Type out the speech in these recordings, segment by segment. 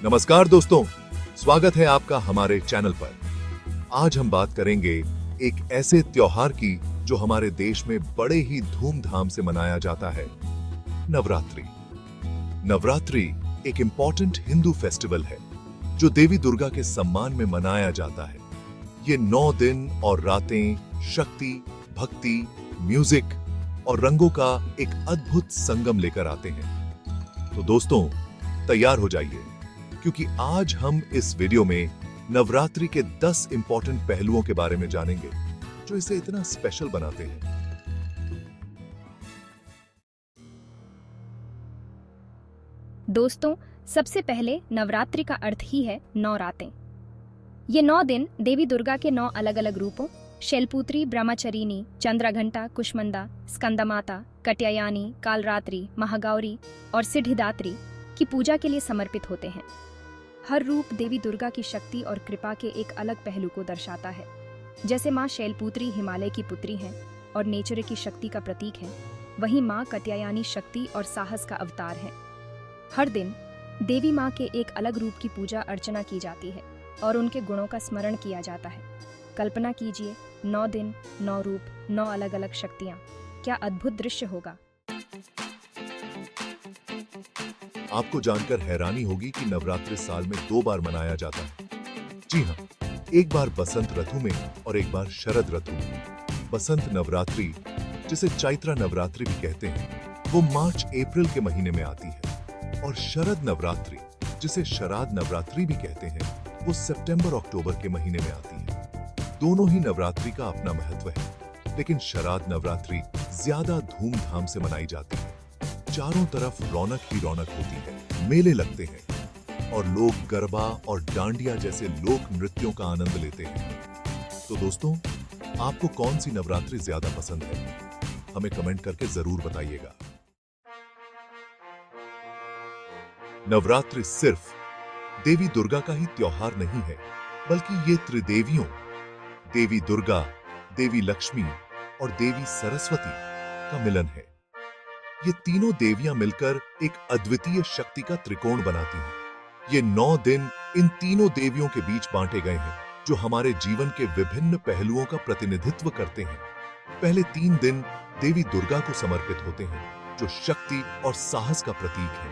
नमस्कार दोस्तों, स्वागत है आपका हमारे चैनल पर। आज हम बात करेंगे एक ऐसे त्योहार की जो हमारे देश में बड़े ही धूमधाम से मनाया जाता है, नवरात्रि। नवरात्रि एक इंपॉर्टेंट हिंदू फेस्टिवल है जो देवी दुर्गा के सम्मान में मनाया जाता है। ये 9 दिन और रातें शक्ति, भक्ति, म्यूजिक और रंगों का एक अद्भुत संगम लेकर आते हैं। तो दोस्तों, तैयार हो जाइए, क्योंकि आज हम इस वीडियो में नवरात्रि के 10 इंपॉर्टेंट पहलुओं के बारे में जानेंगे जो इसे इतना स्पेशल बनाते हैं। दोस्तों, सबसे पहले नवरात्रि का अर्थ ही है 9 रातें। ये 9 दिन देवी दुर्गा के 9 अलग अलग रूपों शैलपुत्री, ब्रह्मचारिणी, चंद्रघंटा, कुष्मांडा, स्कंदमाता, कात्यायनी, कालरात्रि, महागौरी और सिद्धिदात्री की पूजा के लिए समर्पित होते हैं। हर रूप देवी दुर्गा की शक्ति और कृपा के एक अलग पहलू को दर्शाता है। जैसे माँ शैलपुत्री हिमालय की पुत्री हैं और नेचर की शक्ति का प्रतीक है, वहीं माँ कात्यायनी शक्ति और साहस का अवतार है। हर दिन देवी माँ के एक अलग रूप की पूजा अर्चना की जाती है और उनके गुणों का स्मरण किया जाता है। कल्पना कीजिए, 9 दिन, 9 रूप, 9 अलग अलग शक्तियाँ। क्या अद्भुत दृश्य होगा। आपको जानकर हैरानी होगी कि नवरात्रि साल में 2 बार मनाया जाता है। जी हाँ, एक बार बसंत ऋतु में और एक बार शरद ऋतु में। बसंत नवरात्रि, जिसे चैत्र नवरात्रि भी कहते हैं, वो मार्च अप्रैल के महीने में आती है और शरद नवरात्रि, जिसे शरद नवरात्रि भी कहते हैं, वो सितंबर अक्टूबर के महीने में आती है। दोनों ही नवरात्रि का अपना महत्व है, लेकिन शरद नवरात्रि ज्यादा धूमधाम से मनाई जाती है। चारों तरफ रौनक ही रौनक होती है, मेले लगते हैं और लोग गरबा और डांडिया जैसे लोक नृत्यों का आनंद लेते हैं। तो दोस्तों, आपको कौन सी नवरात्रि ज्यादा पसंद है? हमें कमेंट करके जरूर बताइएगा। नवरात्रि सिर्फ देवी दुर्गा का ही त्योहार नहीं है, बल्कि ये त्रिदेवियों देवी दुर्गा, देवी लक्ष्मी और देवी सरस्वती का मिलन है। ये तीनों देवियां मिलकर एक अद्वितीय शक्ति का त्रिकोण बनाती हैं। ये 9 दिन इन तीनों देवियों के बीच बांटे गए हैं, जो हमारे जीवन के विभिन्न पहलुओं का प्रतिनिधित्व करते हैं। पहले 3 दिन देवी दुर्गा को समर्पित होते हैं, जो शक्ति और साहस का प्रतीक है।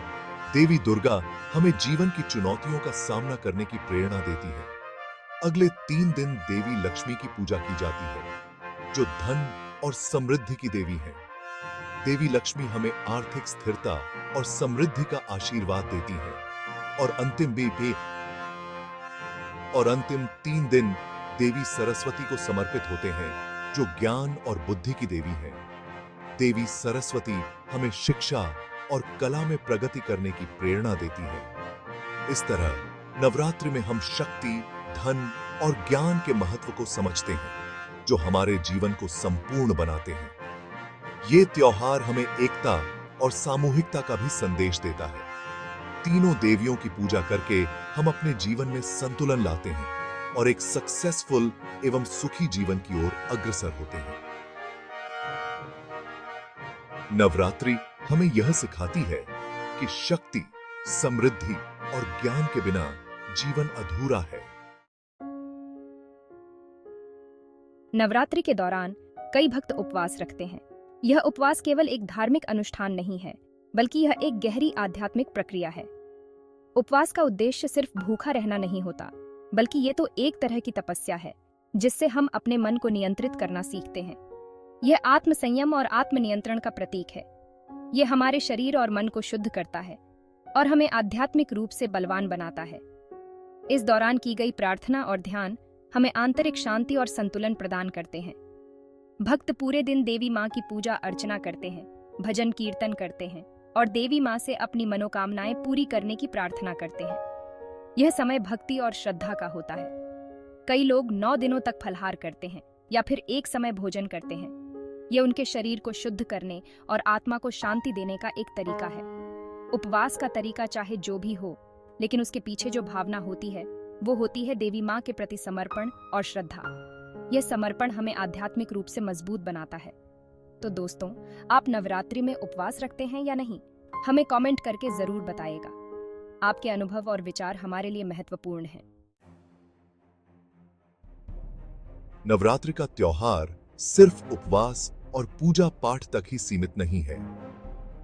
देवी दुर्गा हमें जीवन की चुनौतियों का सामना करने की प्रेरणा देती है। अगले 3 दिन देवी लक्ष्मी की पूजा की जाती है, जो धन और समृद्धि की देवी है। देवी लक्ष्मी हमें आर्थिक स्थिरता और समृद्धि का आशीर्वाद देती है। और अंतिम 3 दिन देवी सरस्वती को समर्पित होते हैं, जो ज्ञान और बुद्धि की देवी है। देवी सरस्वती हमें शिक्षा और कला में प्रगति करने की प्रेरणा देती है। इस तरह नवरात्रि में हम शक्ति, धन और ज्ञान के महत्व को समझते हैं, जो हमारे जीवन को संपूर्ण बनाते हैं। ये त्योहार हमें एकता और सामूहिकता का भी संदेश देता है। तीनों देवियों की पूजा करके हम अपने जीवन में संतुलन लाते हैं और एक सक्सेसफुल एवं सुखी जीवन की ओर अग्रसर होते हैं। नवरात्रि हमें यह सिखाती है कि शक्ति, समृद्धि और ज्ञान के बिना जीवन अधूरा है। नवरात्रि के दौरान कई भक्त उपवास रखते हैं। यह उपवास केवल एक धार्मिक अनुष्ठान नहीं है, बल्कि यह एक गहरी आध्यात्मिक प्रक्रिया है। उपवास का उद्देश्य सिर्फ भूखा रहना नहीं होता, बल्कि ये तो एक तरह की तपस्या है, जिससे हम अपने मन को नियंत्रित करना सीखते हैं। यह आत्मसंयम और आत्मनियंत्रण का प्रतीक है। यह हमारे शरीर और मन को शुद्ध करता है और हमें आध्यात्मिक रूप से बलवान बनाता है। इस दौरान की गई प्रार्थना और ध्यान हमें आंतरिक शांति और संतुलन प्रदान करते हैं। भक्त पूरे दिन देवी माँ की पूजा अर्चना करते हैं, भजन कीर्तन करते हैं और देवी माँ से अपनी मनोकामनाएं पूरी करने की प्रार्थना करते हैं। यह समय भक्ति और श्रद्धा का होता है। कई लोग 9 दिनों तक फलाहार करते हैं या फिर एक समय भोजन करते हैं। यह उनके शरीर को शुद्ध करने और आत्मा को शांति देने का एक तरीका है। उपवास का तरीका चाहे जो भी हो, लेकिन उसके पीछे जो भावना होती है, वो होती है देवी माँ के प्रति समर्पण और श्रद्धा। यह समर्पण हमें आध्यात्मिक रूप से मजबूत बनाता है। तो दोस्तों, आप नवरात्रि में उपवास रखते हैं या नहीं? हमें कमेंट करके जरूर बताइएगा। आपके अनुभव और विचार हमारे लिए महत्वपूर्ण हैं। नवरात्रि का त्योहार सिर्फ उपवास और पूजा पाठ तक ही सीमित नहीं है।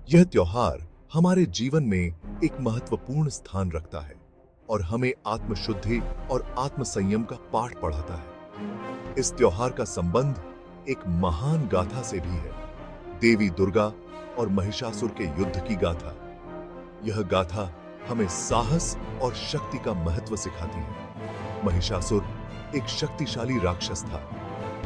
यह त्योहार हमारे जीवन में एक महत्वपूर्ण स्थान रखता है और हमें आत्मशुद्धि और आत्मसंयम का पाठ पढ़ाता है। इस त्योहार का संबंध एक महान गाथा से भी है, देवी दुर्गा और महिषासुर के युद्ध की गाथा। यह गाथा हमें साहस और शक्ति का महत्व सिखाती है। महिषासुर एक शक्तिशाली राक्षस था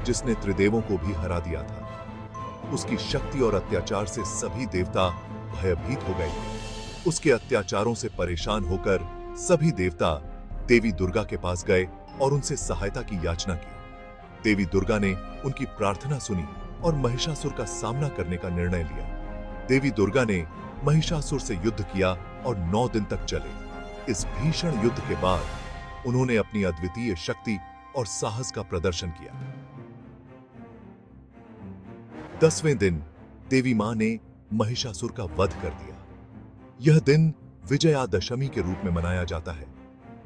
जिसने त्रिदेवों को भी हरा दिया था। उसकी शक्ति और अत्याचार से सभी देवता भयभीत हो गए थे। उसके अत्याचारों से परेशान होकर सभी देवता देवी दुर्गा के पास गए और उनसे सहायता की याचना की। देवी दुर्गा ने उनकी प्रार्थना सुनी और महिषासुर का सामना करने का निर्णय लिया। देवी दुर्गा ने महिषासुर से युद्ध किया और 9 दिन तक चले। इस भीषण युद्ध के बाद उन्होंने अपनी अद्वितीय शक्ति और साहस का प्रदर्शन किया। 10वें दिन देवी मां ने महिषासुर का वध कर दिया। यह दिन विजयादशमी के रूप में मनाया जाता है,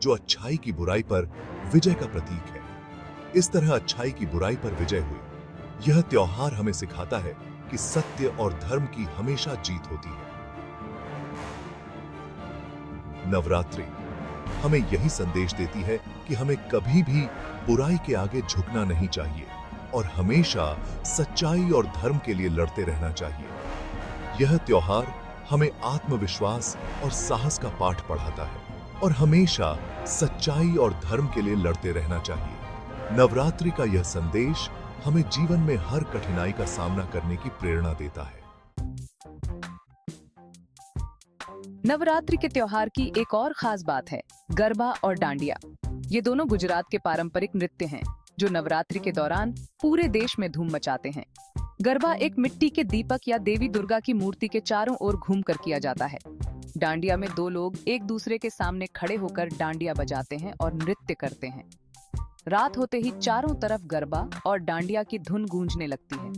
जो अच्छाई की बुराई पर विजय का प्रतीक है। इस तरह अच्छाई की बुराई पर विजय हुई। यह त्योहार हमें सिखाता है कि सत्य और धर्म की हमेशा जीत होती है। नवरात्रि हमें यही संदेश देती है कि हमें कभी भी बुराई के आगे झुकना नहीं चाहिए और हमेशा सच्चाई और धर्म के लिए लड़ते रहना चाहिए। यह त्योहार हमें आत्मविश्वास और साहस का पाठ पढ़ाता है और हमेशा सच्चाई और धर्म के लिए लड़ते रहना चाहिए। नवरात्रि का यह संदेश हमें जीवन में हर कठिनाई का सामना करने की प्रेरणा देता है। नवरात्रि के त्योहार की एक और खास बात है गरबा और डांडिया। ये दोनों गुजरात के पारंपरिक नृत्य हैं जो नवरात्रि के दौरान पूरे देश में धूम मचाते हैं। गरबा एक मिट्टी के दीपक या देवी दुर्गा की मूर्ति के चारों ओर घूमकर किया जाता है। डांडिया में 2 लोग एक दूसरे के सामने खड़े होकर डांडिया बजाते हैं और नृत्य करते हैं। रात होते ही चारों तरफ गरबा और डांडिया की धुन गूंजने लगती है।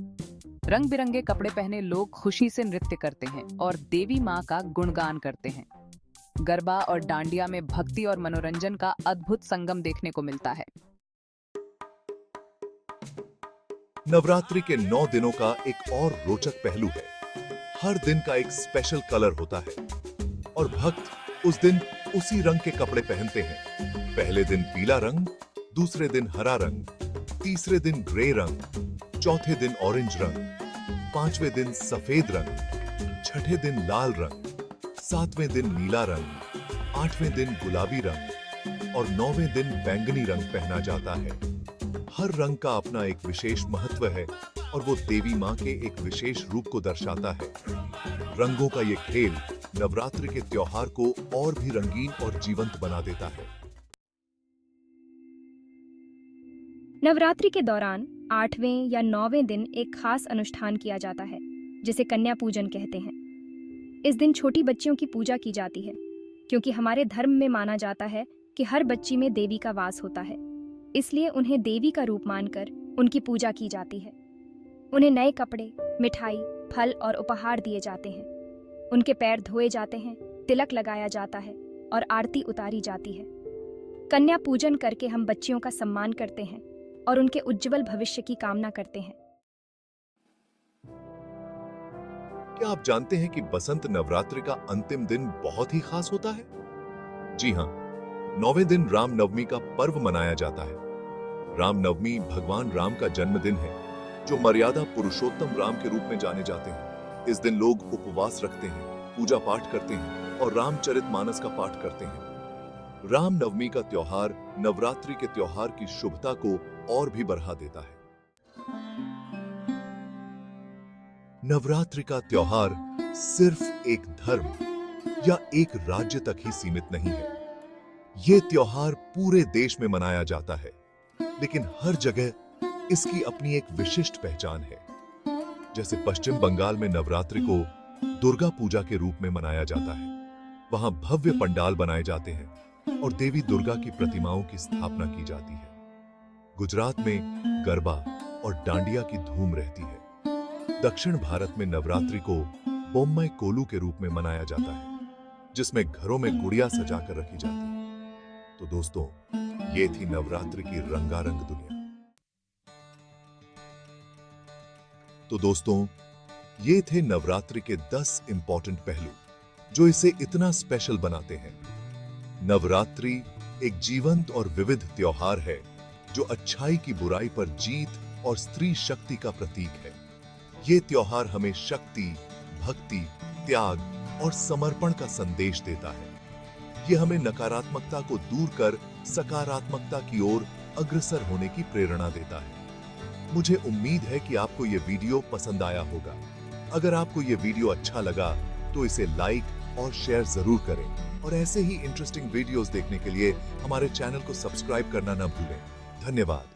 रंग बिरंगे कपड़े पहने लोग खुशी से नृत्य करते हैं और देवी मां का गुणगान करते हैं। गरबा और डांडिया में भक्ति और मनोरंजन का अद्भुत संगम देखने को मिलता है। नवरात्रि के 9 दिनों का एक और रोचक पहलू है। हर दिन का एक स्पेशल कलर होता है और भक्त उस दिन उसी रंग के कपड़े पहनते हैं। पहले दिन पीला रंग, दूसरे दिन हरा रंग, तीसरे दिन ग्रे रंग, चौथे दिन ऑरेंज रंग, 5वें दिन सफेद रंग, छठे दिन लाल रंग, 7वें दिन नीला रंग, 8वें दिन गुलाबी रंग और 9वें दिन बैंगनी रंग पहना जाता है। हर रंग का अपना एक विशेष महत्व है और वो देवी मां के एक विशेष रूप को दर्शाता है। रंगों का ये खेल नवरात्रि के त्योहार को और भी रंगीन और जीवंत बना देता है। नवरात्रि के दौरान 8वें या 9वें दिन एक खास अनुष्ठान किया जाता है जिसे कन्या पूजन कहते हैं। इस दिन छोटी बच्चियों की पूजा की जाती है क्योंकि हमारे धर्म में माना जाता है कि हर बच्ची में देवी का वास होता है, इसलिए उन्हें देवी का रूप मानकर उनकी पूजा की जाती है। उन्हें नए कपड़े, मिठाई, फल और उपहार दिए जाते हैं। उनके पैर धोए जाते हैं, तिलक लगाया जाता है और आरती उतारी जाती है। कन्या पूजन करके हम बच्चियों का सम्मान करते हैं और उनके उज्जवल भविष्य की कामना करते हैं। क्या आप जानते हैं कि बसंत नवरात्रि का अंतिम दिन बहुत ही खास होता है? जी हां, 9वें दिन रामनवमी का पर्व मनाया जाता है। रामनवमी भगवान राम का जन्मदिन है, जो मर्यादा पुरुषोत्तम राम के रूप में जाने जाते हैं। इस दिन लोग उपवास रखते हैं, पूजा पाठ करते हैं और रामचरितमानस का पाठ करते हैं। रामनवमी का त्योहार नवरात्रि के त्योहार की शुभता को और भी बढ़ा देता है। नवरात्रि का त्योहार सिर्फ एक धर्म या एक राज्य तक ही सीमित नहीं है। ये त्योहार पूरे देश में मनाया जाता है, लेकिन हर जगह इसकी अपनी एक विशिष्ट पहचान है। जैसे पश्चिम बंगाल में नवरात्रि को दुर्गा पूजा के रूप में मनाया जाता है। वहां भव्य पंडाल बनाए जाते हैं और देवी दुर्गा की प्रतिमाओं की स्थापना की जाती है। गुजरात में गरबा और डांडिया की धूम रहती है। दक्षिण भारत में नवरात्रि को बोम्मई कोलू के रूप में मनाया जाता है। जिसमें घरों में गुड़िया सजाकर रखी जाती है। तो दोस्तों, ये थी नवरात्रि की रंगारंग दुनिया। तो दोस्तों, ये थे नवरात्रि के 10 इंपॉर्टेंट पहलू जो इसे इतना स्पेशल बनाते हैं। नवरात्रि एक जीवंत और विविध त्योहार है जो अच्छाई की बुराई पर जीत और स्त्री शक्ति का प्रतीक है। ये त्योहार हमें शक्ति, भक्ति, त्याग और समर्पण का संदेश देता है। ये हमें नकारात्मकता को दूर कर सकारात्मकता की ओर अग्रसर होने की प्रेरणा देता है। मुझे उम्मीद है कि आपको ये वीडियो पसंद आया होगा। अगर आपको ये वीडियो अच्छा लगा तो इसे लाइक और शेयर जरूर करें और ऐसे ही इंटरेस्टिंग वीडियोस देखने के लिए हमारे चैनल को सब्सक्राइब करना ना भूलें। धन्यवाद।